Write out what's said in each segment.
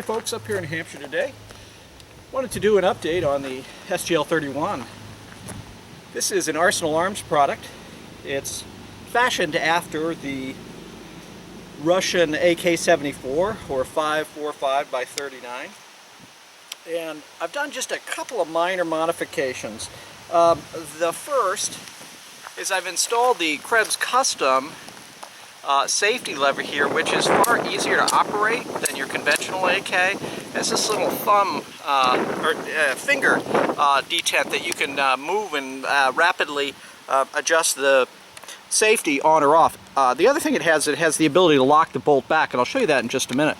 Hi folks, up here in Hampshire today. Wanted to do an update on the SGL-31. This is an Arsenal Arms product. It's fashioned after the Russian AK-74 or 5.45 by 39. And I've done just a couple of minor modifications. The first is I've installed the Krebs Custom safety lever here, which is far easier to operate than your conventional AK. It has this little thumb or finger detent that you can move and rapidly adjust the safety on or off. The other thing it has the ability to lock the bolt back, and I'll show you that in just a minute.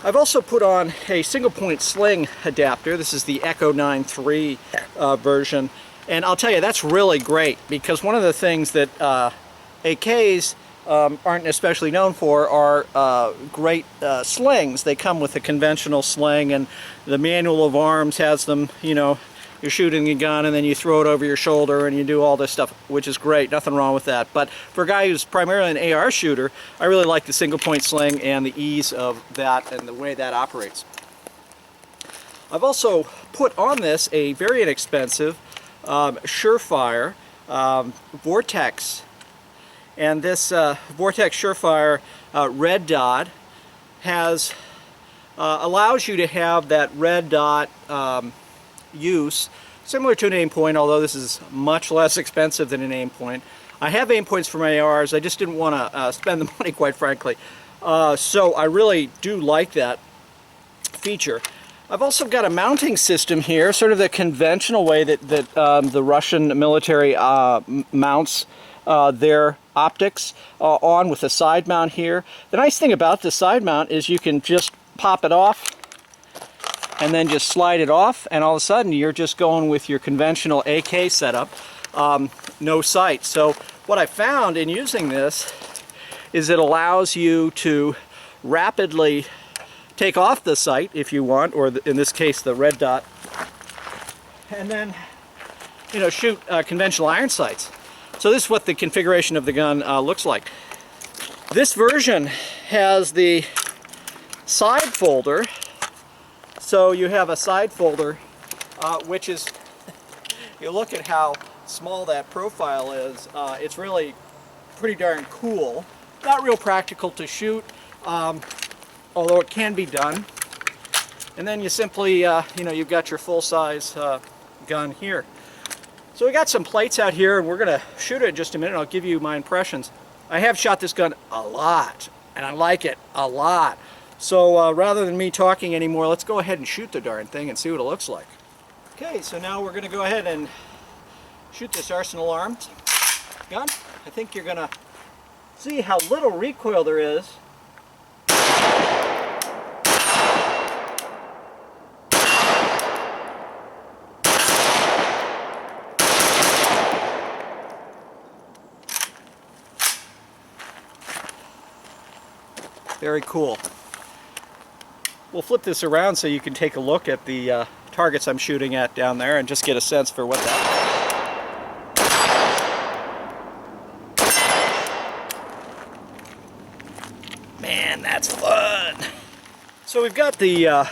I've also put on a single point sling adapter. This is the Echo 9.3 version, and I'll tell you, that's really great, because one of the things that AKs aren't especially known for are great slings. They come with a conventional sling, and the manual of arms has them, you know, you're shooting a gun and then you throw it over your shoulder and you do all this stuff, which is great, nothing wrong with that. But for a guy who's primarily an AR shooter, I really like the single point sling and the ease of that and the way that operates. I've also put on this a very inexpensive Surefire Vortex. And this Vortex Surefire red dot allows you to have that red dot use similar to an aim point, although this is much less expensive than an aim point. I have aim points for my ARs, I just didn't want to spend the money, quite frankly. So I really do like that feature. I've also got a mounting system here, sort of the conventional way that the Russian military mounts their optics on, with a side mount here. The nice thing about the side mount is you can just pop it off and then just slide it off, and all of a sudden you're just going with your conventional AK setup, no sight. So what I found in using this is it allows you to rapidly take off the sight if you want, or in this case the red dot, and then, you know, shoot conventional iron sights. So this is what the configuration of the gun looks like. This version has the side folder. So you have a side folder, which is, you look at how small that profile is, it's really pretty darn cool. Not real practical to shoot, although it can be done. And then you simply, you know, you've got your full-size gun here. So we got some plates out here, and we're going to shoot it in just a minute. I'll give you my impressions. I have shot this gun a lot, and I like it a lot. So rather than me talking anymore, let's go ahead and shoot the darn thing and see what it looks like. Okay, so now we're going to go ahead and shoot this Arsenal Arms gun. I think you're going to see how little recoil there is. Very cool. We'll flip this around so you can take a look at the targets I'm shooting at down there and just get a sense for what that is. Man, that's fun! So we've got the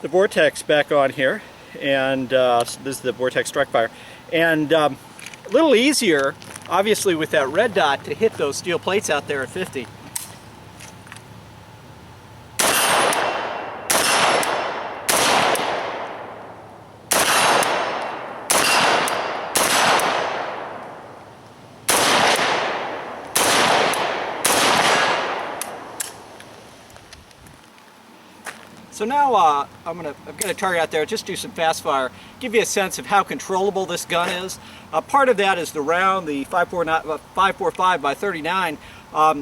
Vortex back on here, and this is the Vortex Strikefire, and a little easier, obviously, with that red dot to hit those steel plates out there at 50. So now I've got a target out there, just do some fast fire, give you a sense of how controllable this gun is. Part of that is the round, the 5.45 by 39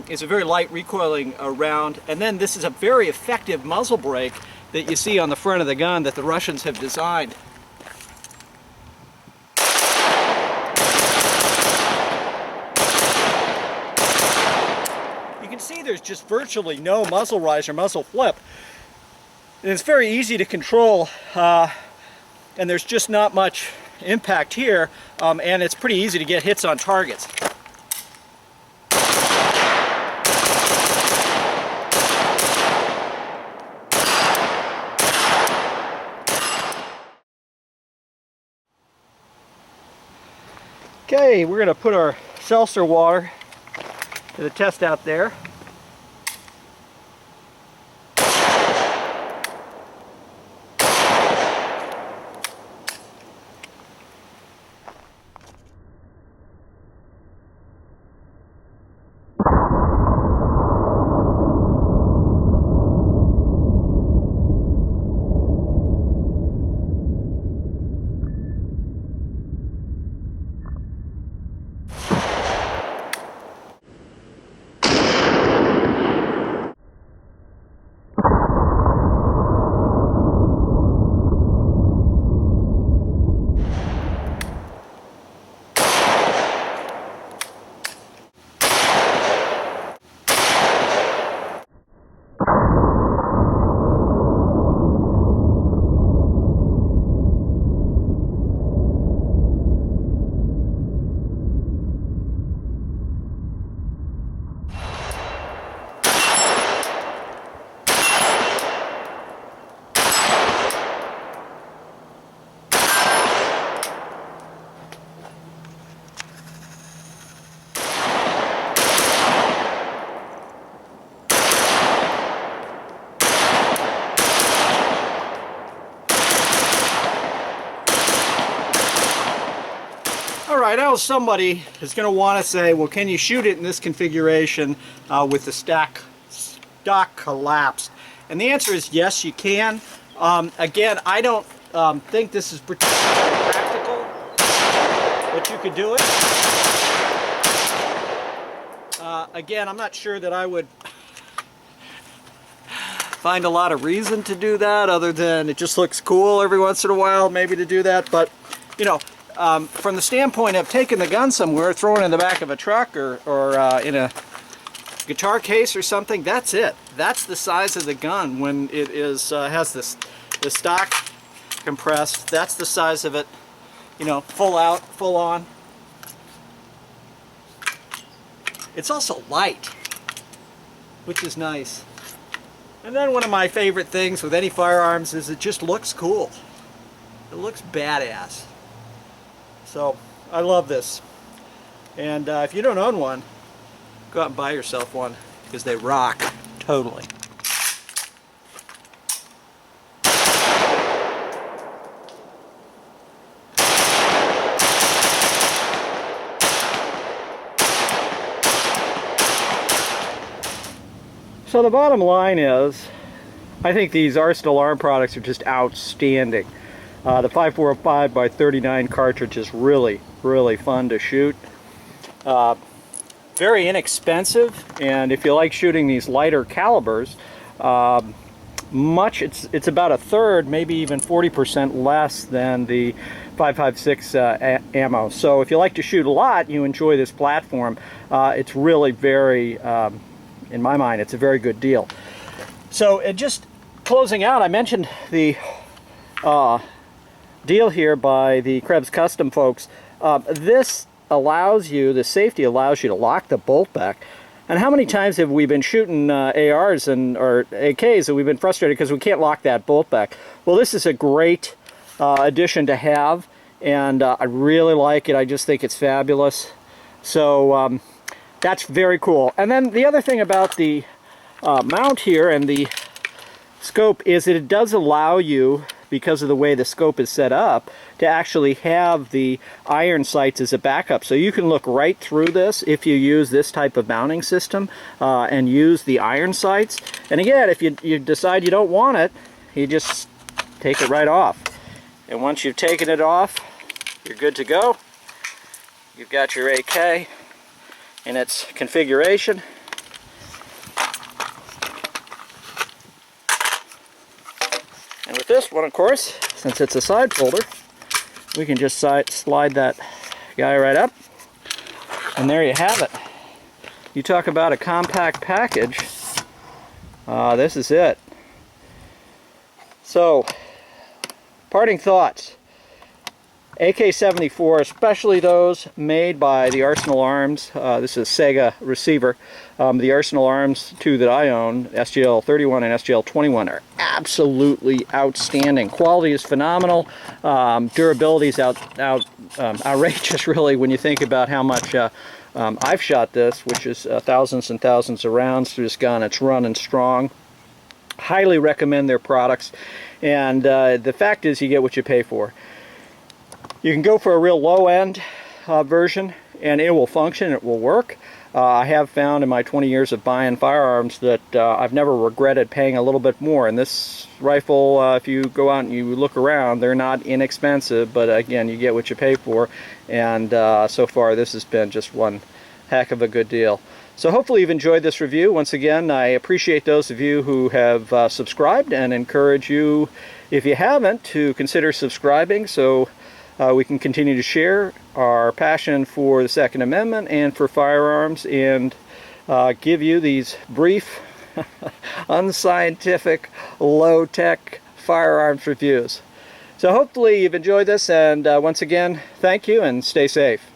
is a very light recoiling round, and then this is a very effective muzzle brake that you see on the front of the gun that the Russians have designed. You can see there's just virtually no muzzle rise or muzzle flip. And it's very easy to control, and there's just not much impact here, and it's pretty easy to get hits on targets. Okay, we're going to put our seltzer water to the test out there. Alright, now somebody is going to want to say, well, can you shoot it in this configuration with the stock collapsed? And the answer is yes, you can. Again, I don't think this is particularly practical, but you could do it. Again, I'm not sure that I would find a lot of reason to do that, other than it just looks cool every once in a while maybe to do that. But you know, from the standpoint of taking the gun somewhere, throwing it in the back of a truck or in a guitar case or something, that's it. That's the size of the gun when it is has the stock compressed. That's the size of it, you know, full out, full on. It's also light, which is nice. And then one of my favorite things with any firearms is it just looks cool. It looks badass. So I love this. And if you don't own one, go out and buy yourself one, because they rock totally. So the bottom line is, I think these Arsenal Arm products are just outstanding. The 5405 by 39 cartridge is really, really fun to shoot. Very inexpensive, and if you like shooting these lighter calibers, it's about a third, maybe even 40% less than the 5.56 ammo. So if you like to shoot a lot, you enjoy this platform. It's really very, in my mind, it's a very good deal. So, and just closing out, I mentioned the deal here by the Krebs Custom folks. This allows you, the safety allows you to lock the bolt back. And how many times have we been shooting ARs or AKs and we've been frustrated because we can't lock that bolt back? Well, this is a great addition to have, and I really like it. I just think it's fabulous. So that's very cool. And then the other thing about the mount here and the scope is that it does allow you, because of the way the scope is set up, to actually have the iron sights as a backup. So you can look right through this if you use this type of mounting system and use the iron sights. And again, if you decide you don't want it, you just take it right off. And once you've taken it off, you're good to go. You've got your AK in its configuration. And with this one, of course, since it's a side folder, we can just slide that guy right up, and there you have it. You talk about a compact package, this is it. So, parting thoughts. AK-74, especially those made by the Arsenal Arms. This is Sega receiver. The Arsenal Arms 2 that I own, SGL-31 and SGL-21, are absolutely outstanding. Quality is phenomenal. Durability is outrageous, really, when you think about how much I've shot this, which is thousands and thousands of rounds through this gun. It's running strong. Highly recommend their products. And the fact is, you get what you pay for. You can go for a real low-end version, and it will function, it will work. I have found in my 20 years of buying firearms that I've never regretted paying a little bit more. And this rifle, if you go out and you look around, they're not inexpensive, but again, you get what you pay for. And so far, this has been just one heck of a good deal. So hopefully you've enjoyed this review. Once again, I appreciate those of you who have subscribed, and encourage you, if you haven't, to consider subscribing so we can continue to share our passion for the Second Amendment and for firearms, and give you these brief, unscientific, low-tech firearms reviews. So hopefully you've enjoyed this, and once again, thank you and stay safe.